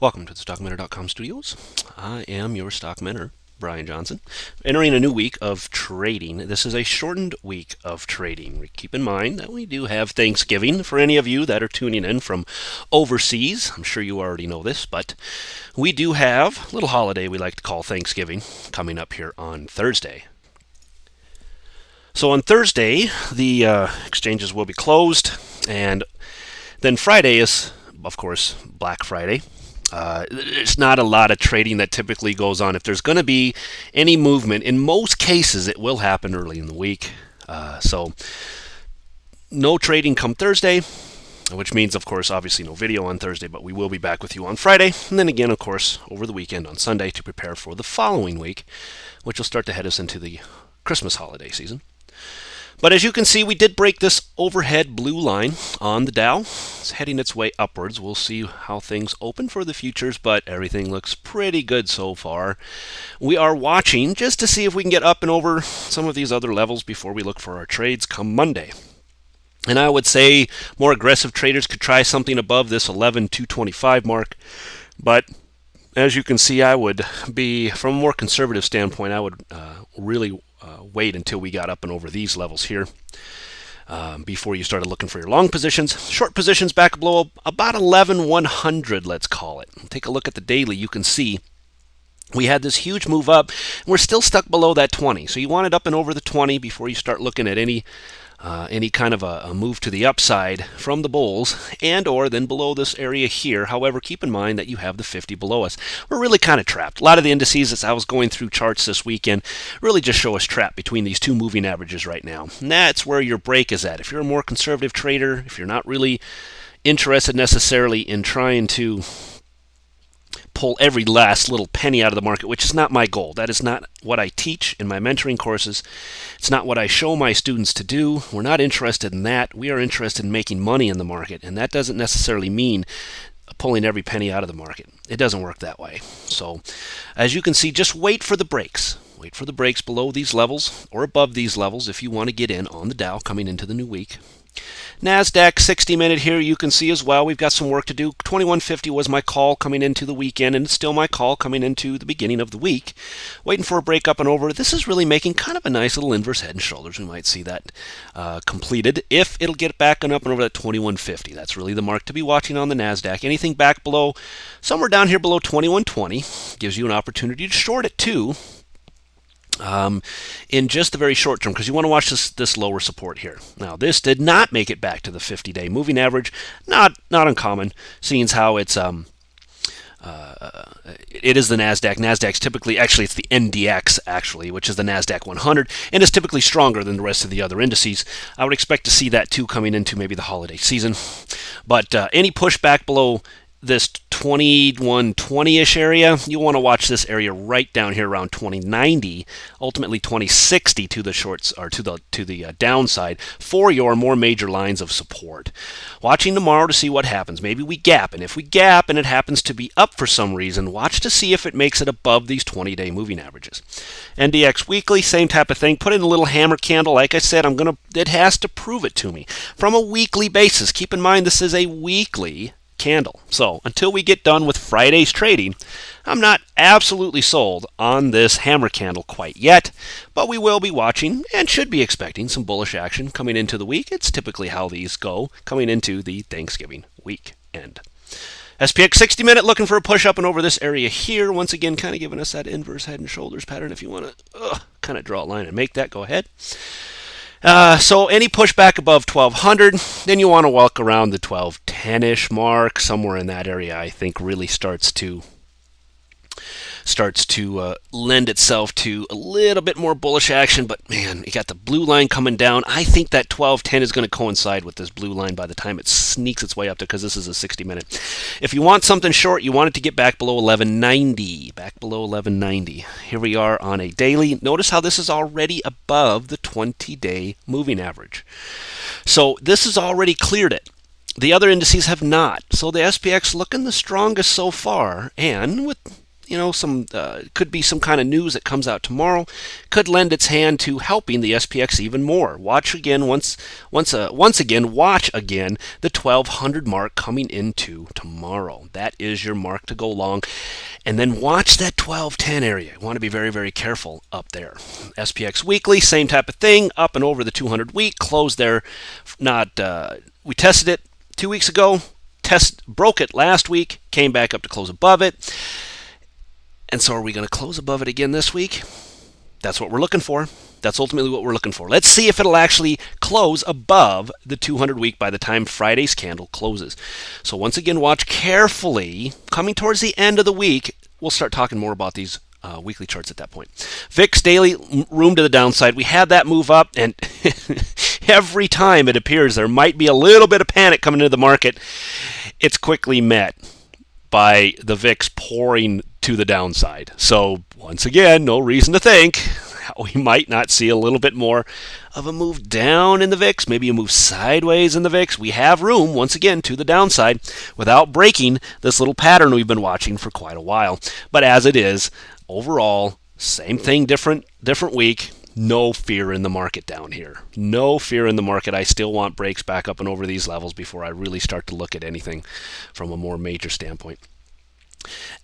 Welcome to the StockMinter.com studios. I am your stock minter, Brian Johnson. Entering a new week of trading. This is a shortened week of trading. Keep in mind that we do have Thanksgiving for any of you that are tuning in from overseas. I'm sure you already know this, but we do have a little holiday we like to call Thanksgiving coming up here on Thursday. So on Thursday, the exchanges will be closed, and then Friday is, of course, Black Friday. There's not a lot of trading that typically goes on. If there's going to be any movement, in most cases, it will happen early in the week. So no trading come Thursday, which means, of course, obviously no video on Thursday, but we will be back with you on Friday. And then again, of course, over the weekend on Sunday to prepare for the following week, which will start to head us into the Christmas holiday season. But as you can see, we did break this overhead blue line on the Dow. It's heading its way upwards. We'll see how things open for the futures, but everything looks pretty good so far. We are watching just to see if we can get up and over some of these other levels before we look for our trades come Monday. And I would say more aggressive traders could try something above this 11,225 mark, but as you can see, I would be, from a more conservative standpoint, I would really wait until we got up and over these levels here before you started looking for your long positions. Short positions back below about 11,100, let's call it. Take a look at the daily. You can see we had this huge move up, and we're still stuck below that 20. So you want it up and over the 20 before you start looking at any kind of a move to the upside from the bulls, and or then below this area here. However, keep in mind that you have the 50 below us. We're really kind of trapped. A lot of the indices, as I was going through charts this weekend, really just show us trapped between these two moving averages right now. And that's where your break is at. If you're a more conservative trader, if you're not really interested necessarily in trying to pull every last little penny out of the market, which is not my goal. That is not what I teach in my mentoring courses. It's not what I show my students to do. We're not interested in that. We are interested in making money in the market, and that doesn't necessarily mean pulling every penny out of the market. It doesn't work that way. So, as you can see, just wait for the breaks. Wait for the breaks below these levels or above these levels if you want to get in on the Dow coming into the new week. NASDAQ 60-minute here, you can see as well, we've got some work to do. 2150 was my call coming into the weekend, and it's still my call coming into the beginning of the week. Waiting for a break up and over. This is really making kind of a nice little inverse head and shoulders. We might see that completed if it'll get back and up and over that 2150. That's really the mark to be watching on the NASDAQ. Anything back below, somewhere down here below 2120, gives you an opportunity to short it too. In just the very short term, because you want to watch this lower support here. Now, this did not make it back to the 50-day moving average. Not uncommon, seeing as how it's it is the Nasdaq. Nasdaq's typically, actually, it's the NDX actually, which is the Nasdaq 100, and is typically stronger than the rest of the other indices. I would expect to see that too coming into maybe the holiday season. But any pushback below this 2120-ish area, you want to watch this area right down here around 2090, ultimately 2060 to the shorts or to the downside for your more major lines of support. Watching tomorrow to see what happens. Maybe we gap, and if we gap and it happens to be up for some reason, watch to see if it makes it above these 20-day moving averages. NDX weekly, same type of thing. Put in a little hammer candle. Like I said, it has to prove it to me from a weekly basis. Keep in mind this is a weekly candle. So until we get done with Friday's trading, I'm not absolutely sold on this hammer candle quite yet, but we will be watching and should be expecting some bullish action coming into the week. It's typically how these go coming into the Thanksgiving weekend. SPX 60-minute looking for a push up and over this area here. Once again, kind of giving us that inverse head and shoulders pattern. If you want to kind of draw a line and make that, go ahead. So any pushback above 1200, then you want to walk around the 1210-ish mark. Somewhere in that area, I think, really starts to lend itself to a little bit more bullish action. But man, you got the blue line coming down. I think that 1210 is going to coincide with this blue line by the time it sneaks its way up there, because this is a 60-minute. If you want something short, you want it to get back below 1190. Back below 1190. Here we are on a daily. Notice how this is already above the 20-day moving average. So this has already cleared it. The other indices have not. So the SPX looking the strongest so far, and with some could be some kind of news that comes out tomorrow, could lend its hand to helping the SPX even more. Watch again once again. Watch again the 1200 mark coming into tomorrow. That is your mark to go long, and then watch that 1210 area. You want to be very, very careful up there. SPX weekly, same type of thing, up and over the 200 week, closed there. We tested it 2 weeks ago. Broke it last week, came back up to close above it. And so are we going to close above it again this week? That's what we're looking for. That's ultimately what we're looking for. Let's see if it'll actually close above the 200 week by the time Friday's candle closes. So once again, watch carefully. Coming towards the end of the week, we'll start talking more about these weekly charts at that point. VIX daily, room to the downside. We had that move up, and every time it appears there might be a little bit of panic coming into the market, it's quickly met by the VIX pouring to the downside. So once again, no reason to think we might not see a little bit more of a move down in the VIX, maybe a move sideways in the VIX. We have room, once again, to the downside without breaking this little pattern we've been watching for quite a while. But as it is, overall, same thing, different week. No fear in the market down here. No fear in the market. I still want breaks back up and over these levels before I really start to look at anything from a more major standpoint.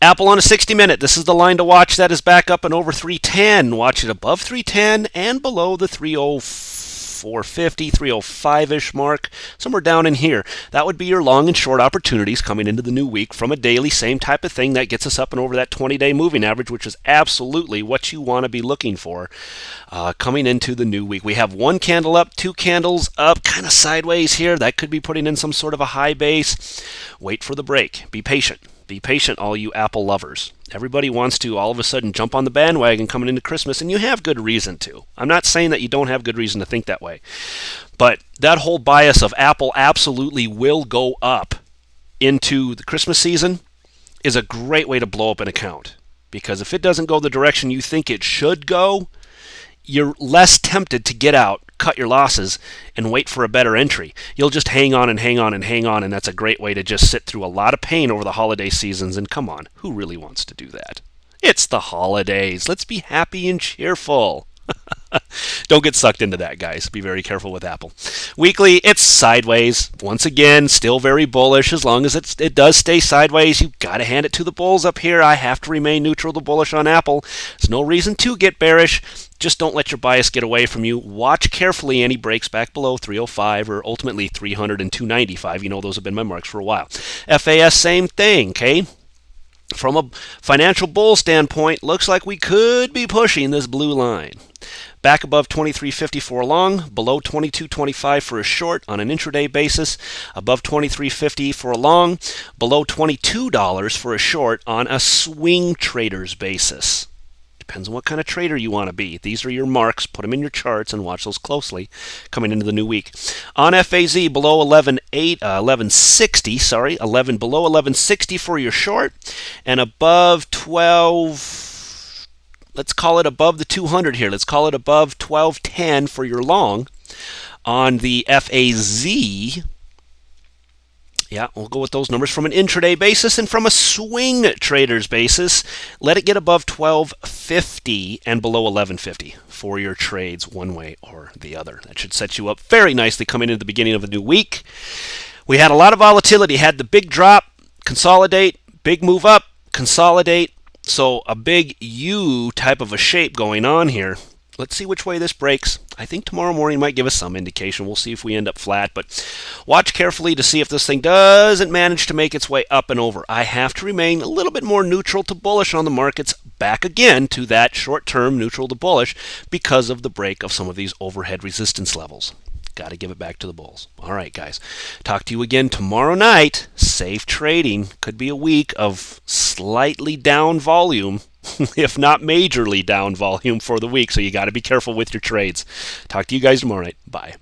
Apple on a 60-minute. This is the line to watch. That is back up and over 310. Watch it above 310 and below the 304.50, 305-ish mark, somewhere down in here. That would be your long and short opportunities coming into the new week from a daily, same type of thing that gets us up and over that 20-day moving average, which is absolutely what you want to be looking for coming into the new week. We have one candle up, two candles up, kind of sideways here. That could be putting in some sort of a high base. Wait for the break. Be patient. Be patient, all you Apple lovers. Everybody wants to all of a sudden jump on the bandwagon coming into Christmas, and you have good reason to. I'm not saying that you don't have good reason to think that way. But that whole bias of Apple absolutely will go up into the Christmas season is a great way to blow up an account. Because if it doesn't go the direction you think it should go, you're less tempted to get out, cut your losses, and wait for a better entry. You'll just hang on and hang on and hang on, and that's a great way to just sit through a lot of pain over the holiday seasons. And come on, who really wants to do that? It's the holidays. Let's be happy and cheerful. Don't get sucked into that, guys. Be very careful with Apple. Weekly, it's sideways. Once again, still very bullish. As long as it does stay sideways, you've got to hand it to the bulls up here. I have to remain neutral to bullish on Apple. There's no reason to get bearish. Just don't let your bias get away from you. Watch carefully any breaks back below 305 or ultimately 300 and 295. You know those have been my marks for a while. FAS, same thing, okay? From a financial bull standpoint, looks like we could be pushing this blue line. Back above 23.50 for a long, below 22.25 for a short on an intraday basis, above 23.50 for a long, below $22 for a short on a swing trader's basis. Depends on what kind of trader you want to be. These are your marks. Put them in your charts and watch those closely coming into the new week. On FAZ, below 1160, below 1160 for your short, and above 12, let's call it above the 200 here. Let's call it above 1210 for your long. On the FAZ, yeah, we'll go with those numbers from an intraday basis, and from a swing trader's basis, let it get above 1250 and below 1150 for your trades one way or the other. That should set you up very nicely coming into the beginning of the new week. We had a lot of volatility. Had the big drop, consolidate, big move up, consolidate. So a big U type of a shape going on here. Let's see which way this breaks. I think tomorrow morning might give us some indication. We'll see if we end up flat, but watch carefully to see if this thing doesn't manage to make its way up and over. I have to remain a little bit more neutral to bullish on the markets, back again to that short-term neutral to bullish because of the break of some of these overhead resistance levels. Got to give it back to the bulls. All right, guys. Talk to you again tomorrow night. Safe trading. Could be a week of slightly down volume, if not majorly down volume for the week, so you got to be careful with your trades. Talk to you guys tomorrow night. Bye.